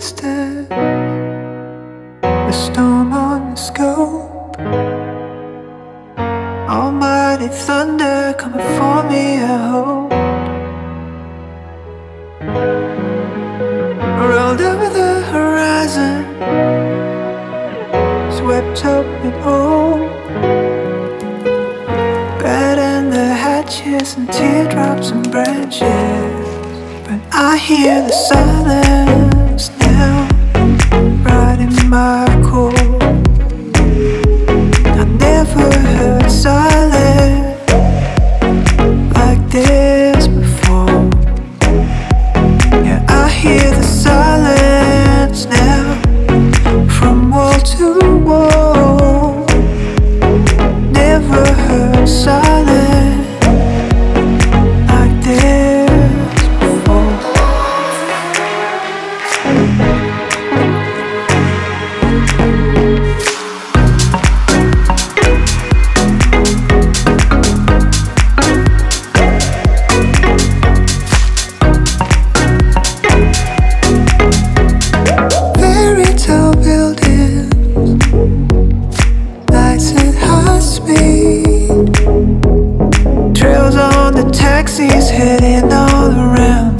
distance, the storm on the scope, almighty thunder coming for me, I hope. Rolled over the horizon, swept up in hope, batten the hatches and teardrops and branches. But I hear the silence now, right in my core. I never heard silence like this before. Yeah, I hear the silence now, from wall to wall. Never heard silence like this before. Fairy tale buildings, lights at high speed, trails on the taxis heading all around.